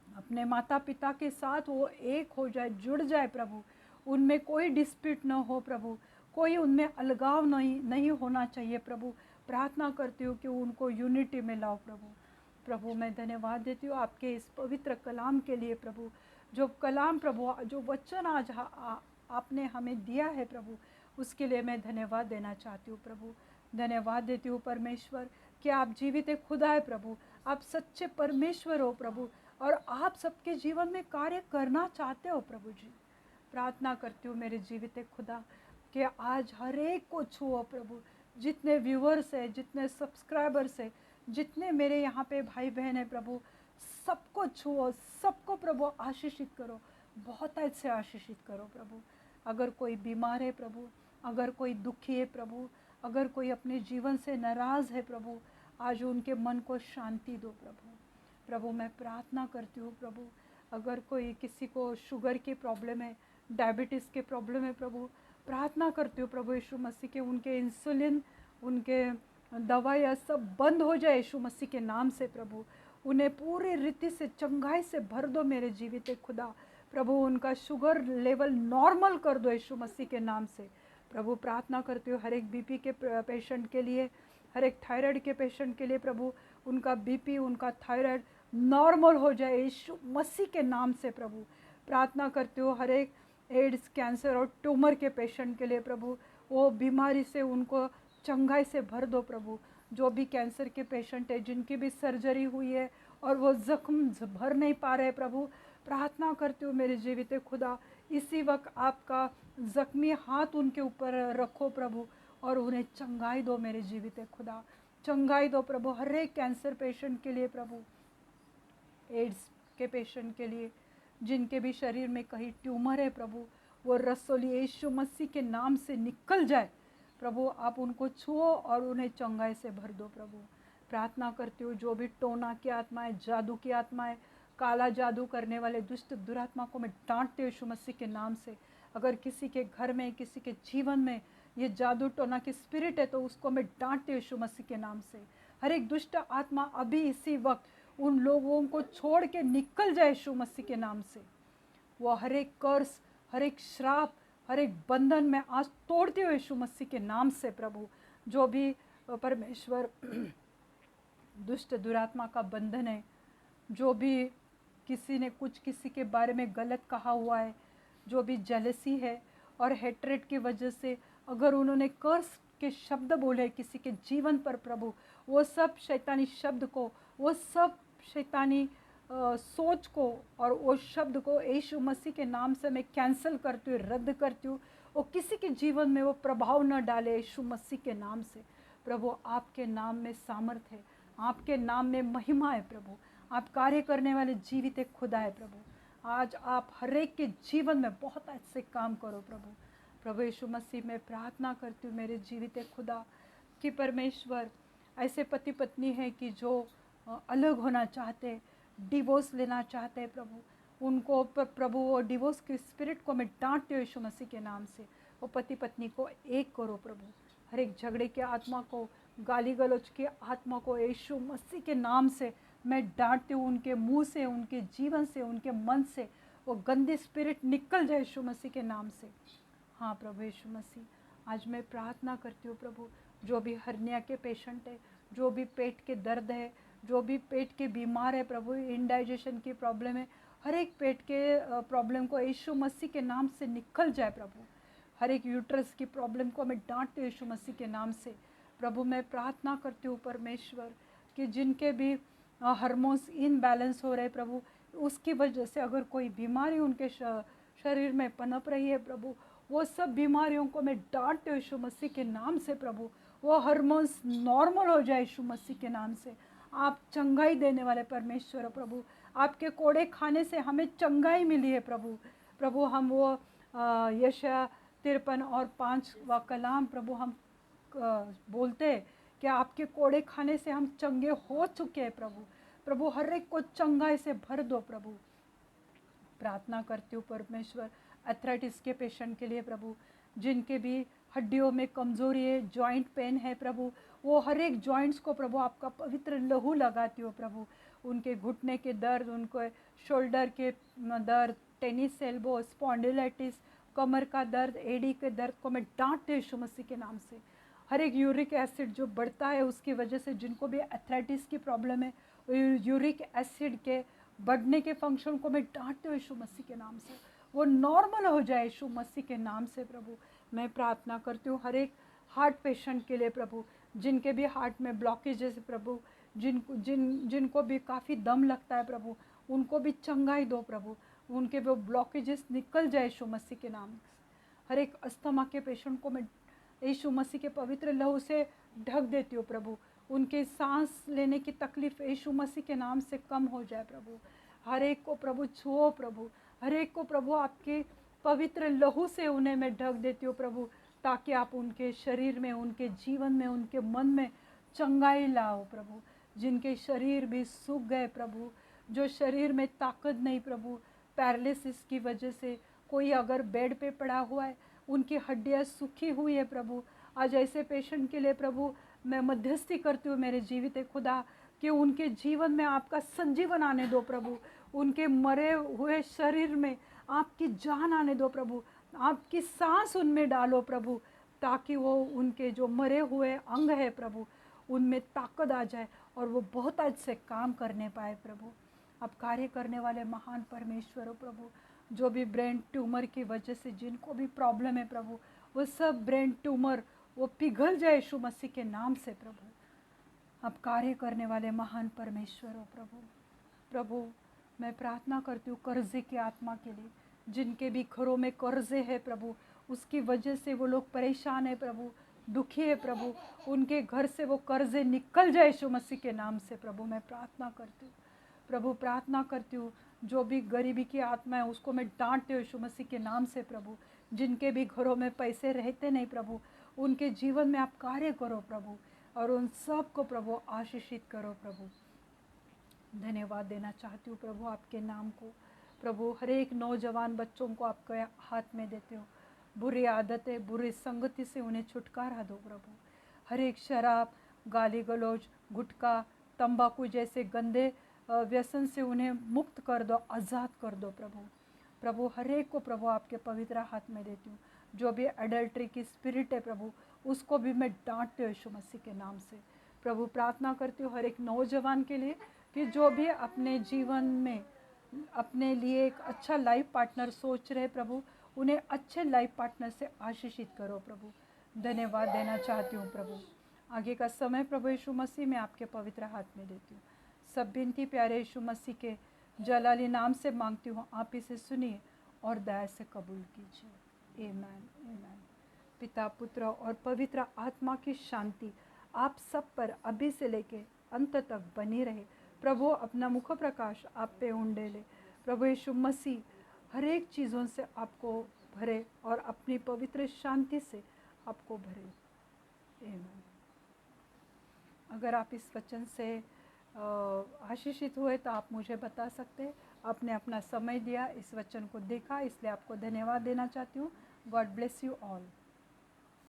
Speaker 1: अपने माता पिता के साथ वो एक हो जाए, जुड़ जाए प्रभु। उनमें कोई डिस्प्यूट न हो प्रभु, कोई उनमें अलगाव नहीं होना चाहिए प्रभु। प्रार्थना करती हूँ कि उनको यूनिटी में लाओ प्रभु। प्रभु मैं धन्यवाद देती हूँ आपके इस पवित्र कलाम के लिए प्रभु, जो कलाम प्रभु, जो वचन आज आपने हमें दिया है प्रभु, उसके लिए मैं धन्यवाद देना चाहती हूँ प्रभु। धन्यवाद देती हूँ परमेश्वर कि आप जीवित खुदा है प्रभु, आप सच्चे परमेश्वर हो प्रभु, और आप सबके जीवन में कार्य करना चाहते हो प्रभु जी। प्रार्थना करती हूँ मेरे जीवित खुदा कि आज हर एक को छुओ प्रभु, जितने व्यूअर्स है, जितने सब्सक्राइबर्स है, जितने मेरे यहाँ पे भाई बहन है प्रभु, सबको छुओ, सबको प्रभु आशीषित करो, बहुत अच्छे आशीषित करो प्रभु। अगर कोई बीमार है प्रभु, अगर कोई दुखी है प्रभु, अगर कोई अपने जीवन से नाराज़ है प्रभु, आज उनके मन को शांति दो प्रभु। प्रभु मैं प्रार्थना करती हूँ प्रभु, अगर कोई किसी को शुगर की प्रॉब्लम है, डायबिटीज़ के प्रॉब्लम है प्रभु, प्रार्थना करती हूँ प्रभु यीशु मसीह के उनके इंसुलिन, उनके दवाइयाँ सब बंद हो जाए यीशु मसीह के नाम से प्रभु। उन्हें पूरी रीति से चंगाई से भर दो मेरे जीवित खुदा प्रभु, उनका शुगर लेवल नॉर्मल कर दो यीशु मसीह के नाम से प्रभु। प्रार्थना करती हूँ हर एक बीपी के पेशेंट के लिए, हर एक थायराइड के पेशेंट के लिए प्रभु, उनका बीपी, उनका थायराइड नॉर्मल हो जाए यीशु मसीह के नाम से प्रभु। प्रार्थना करती हूँ हर एक एड्स, कैंसर और ट्यूमर के पेशेंट के लिए प्रभु, वो बीमारी से उनको चंगाई से भर दो प्रभु। जो भी कैंसर के पेशेंट है, जिनकी भी सर्जरी हुई है और वो जख्म भर नहीं पा रहे प्रभु, प्रार्थना करती हूँ मेरे जीवित खुदा, इसी वक्त आपका जख्मी हाथ उनके ऊपर रखो प्रभु, और उन्हें चंगाई दो मेरे जीवित खुदा, चंगाई दो प्रभु। हर एक कैंसर पेशेंट के लिए प्रभु, एड्स के पेशेंट के लिए, जिनके भी शरीर में कहीं ट्यूमर है प्रभु, वो रसोली यीशु मसीह के नाम से निकल जाए प्रभु। आप उनको छुओ और उन्हें चंगाई से भर दो प्रभु। प्रार्थना करती हूँ जो भी टोना की आत्माएं, जादू की आत्माएं, काला जादू करने वाले दुष्ट दुरात्मा को मैं डांटती हूँ यीशु मसीह के नाम से। अगर किसी के घर में, किसी के जीवन में ये जादू टोना की स्पिरिट है, तो उसको मैं डांटती हूँ यीशु मसीह के नाम से। हर एक दुष्ट आत्मा अभी इसी वक्त उन लोगों को छोड़ के निकल जाए यीशु मसीह के नाम से। वो हर एक कर्स, हर एक श्राप, हर एक बंधन में आज तोड़ते हुए यीशु मसीह के नाम से प्रभु। जो भी परमेश्वर दुष्ट दुरात्मा का बंधन है, जो भी किसी ने कुछ किसी के बारे में गलत कहा हुआ है, जो भी जेलसी है और हेट्रेट की वजह से अगर उन्होंने कर्स के शब्द बोले किसी के जीवन पर प्रभु, वो सब शैतानी शब्द को, वो सब शैतानी सोच को और वो शब्द को यीशु मसीह के नाम से मैं कैंसिल करती हूँ, रद्द करती हूँ। वो किसी के जीवन में वो प्रभाव न डाले यीशु मसीह के नाम से प्रभु। आपके नाम में सामर्थ है, आपके नाम में महिमा है प्रभु। आप कार्य करने वाले जीवित एक खुदा है प्रभु। आज आप हर एक के जीवन में बहुत अच्छे काम करो प्रभु। प्रभु यीशु मसीह में प्रार्थना करती हूँ मेरे जीवित एक खुदा कि परमेश्वर, ऐसे पति पत्नी हैं कि जो अलग होना चाहते, डिवोर्स लेना चाहते हैं प्रभु, उनको प्रभु वो डिवोर्स के स्पिरिट को मैं डांटती हूँ यीशु मसीह के नाम से। वो पति पत्नी को एक करो प्रभु। हर एक झगड़े की आत्मा को, गाली गलौज की आत्मा को यीशु मसीह के नाम से मैं डांटती हूँ। उनके मुंह से, उनके जीवन से, उनके मन से वो गंदी स्पिरिट निकल जाए यीशु मसीह के नाम से। हाँ प्रभु यीशु मसीह, आज मैं प्रार्थना करती हूँ प्रभु, जो भी हर्निया के पेशेंट है, जो भी पेट के दर्द है, जो भी पेट के बीमार है प्रभु, इंडाइजेशन की प्रॉब्लम है, हर एक पेट के प्रॉब्लम को यीशु मसीह के नाम से निकल जाए प्रभु। हर एक यूट्रस की प्रॉब्लम को मैं डांटती हूँ यीशु मसीह के नाम से प्रभु। मैं प्रार्थना करती हूँ परमेश्वर कि जिनके भी हार्मोन्स इनबैलेंस हो रहे प्रभु, उसकी वजह से अगर कोई बीमारी उनके शरीर में पनप रही है प्रभु, वो सब बीमारियों को मैं डांटती हूँ यीशु मसीह के नाम से प्रभु। वो हार्मोन्स नॉर्मल हो जाए यीशु मसीह के नाम से। आप चंगाई देने वाले परमेश्वर प्रभु, आपके कोड़े खाने से हमें चंगाई मिली है प्रभु। प्रभु हम वो यशायाह 53 और 5 कलाम प्रभु हम बोलते हैं कि आपके कोड़े खाने से हम चंगे हो चुके हैं प्रभु। प्रभु हर एक को चंगाई से भर दो प्रभु। प्रार्थना करती हूँ परमेश्वर एथराइटिस के पेशेंट के लिए प्रभु, जिनके भी हड्डियों में कमज़ोरी है, जॉइंट पेन है प्रभु, वो हर एक जॉइंट्स को प्रभु आपका पवित्र लहू लगाती हो प्रभु। उनके घुटने के दर्द, उनको शोल्डर के दर्द, टेनिस एल्बो, स्पॉन्डिलाइटिस, कमर का दर्द, एडी के दर्द को मैं डांटती हूँ यीशु मसीह के नाम से। हर एक यूरिक एसिड जो बढ़ता है उसकी वजह से जिनको भी एथराइटिस की प्रॉब्लम है, यूरिक एसिड के बढ़ने के फंक्शन को मैं डांटती हूँ यीशु मसीह के नाम से, वो नॉर्मल हो जाए यीशु मसीह के नाम से प्रभु। मैं प्रार्थना करती हूँ हर एक हार्ट पेशेंट के लिए प्रभु, जिनके भी हार्ट में ब्लॉकेजेस है प्रभु, जिनको भी काफ़ी दम लगता है प्रभु, उनको भी चंगाई दो प्रभु, उनके वो ब्लॉकेजेस निकल जाए यीशु मसीह के नाम से। हर एक अस्थमा के पेशेंट को मैं यीशु मसीह के पवित्र लहू से ढक देती हूँ प्रभु, उनके सांस लेने की तकलीफ यीशु मसीह के नाम से कम हो जाए प्रभु। हर एक को प्रभु छुओ प्रभु, हर एक को प्रभु आपके पवित्र लहू से उन्हें मैं ढक देती हूँ प्रभु, ताकि आप उनके शरीर में, उनके जीवन में, उनके मन में चंगाई लाओ प्रभु। जिनके शरीर भी सूख गए प्रभु, जो शरीर में ताकत नहीं प्रभु, पैरालिसिस की वजह से कोई अगर बेड पे पड़ा हुआ है, उनकी हड्डियाँ सूखी हुई है प्रभु, आज ऐसे पेशेंट के लिए प्रभु मैं मध्यस्थी करती हूँ मेरे जीवित खुदा, कि उनके जीवन में आपका संजीवन आने दो प्रभु, उनके मरे हुए शरीर में आपकी जान आने दो प्रभु, आपकी सांस उनमें डालो प्रभु, ताकि वो उनके जो मरे हुए अंग है प्रभु उनमें ताकत आ जाए और वो बहुत अच्छे काम करने पाए प्रभु। आप कार्य करने वाले महान परमेश्वर हो प्रभु, जो भी ब्रेन ट्यूमर की वजह से जिनको भी प्रॉब्लम है प्रभु, वो सब ब्रेन ट्यूमर वो पिघल जाए यीशु मसीह के नाम से प्रभु। आप कार्य करने वाले महान परमेश्वर हो प्रभु। प्रभु मैं प्रार्थना करती हूँ कर्जे की आत्मा के लिए, जिनके भी घरों में कर्जे है प्रभु, उसकी वजह से वो लोग परेशान है प्रभु, दुखी है प्रभु, उनके घर से वो कर्जे निकल जाए यीशु मसीह के नाम से प्रभु। मैं प्रार्थना करती हूँ प्रभु, प्रार्थना करती हूँ जो भी गरीबी की आत्मा है उसको मैं डांटती हूँ यीशु मसीह के नाम से प्रभु। जिनके भी घरों में पैसे रहते नहीं प्रभु, उनके जीवन में आप कार्य करो प्रभु, और उन सब को प्रभु आशीषित करो प्रभु। धन्यवाद देना चाहती हूँ प्रभु आपके नाम को। प्रभु हर एक नौजवान बच्चों को आपके हाथ में देते हो, बुरी आदतें, बुरी संगति से उन्हें छुटकारा दो प्रभु। हर एक शराब, गाली गलौज, गुटखा, तंबाकू जैसे गंदे व्यसन से उन्हें मुक्त कर दो, आज़ाद कर दो प्रभु। प्रभु हर एक को प्रभु आपके पवित्र हाथ में देती हूँ। जो भी एडल्ट्री की स्पिरिट है प्रभु, उसको भी मैं डांटती हूँ यीशु मसीह के नाम से प्रभु। प्रार्थना करती हूँ हर एक नौजवान के लिए कि जो भी अपने जीवन में अपने लिए एक अच्छा लाइफ पार्टनर सोच रहे प्रभु, उन्हें अच्छे लाइफ पार्टनर से आशीषित करो प्रभु। धन्यवाद देना चाहती हूँ प्रभु। आगे का समय प्रभु यीशु मसीह मैं आपके पवित्र हाथ में देती हूँ। सब विनती प्यारे यीशु मसीह के जलाली नाम से मांगती हूँ, आप इसे सुनिए और दया से कबूल कीजिए। आमीन आमीन। पिता, पुत्र और पवित्र आत्मा की शांति आप सब पर अभी से लेके अंत तक बनी रहे प्रभु। अपना मुख प्रकाश आप पे उंडेले प्रभु यीशु मसीह, हर एक चीज़ों से आपको भरे और अपनी पवित्र शांति से आपको भरे। आमीन। अगर आप इस वचन से आशीषित हुए तो आप मुझे बता सकते हैं। आपने अपना समय दिया, इस वचन को देखा, इसलिए आपको धन्यवाद देना चाहती हूँ। God bless you all.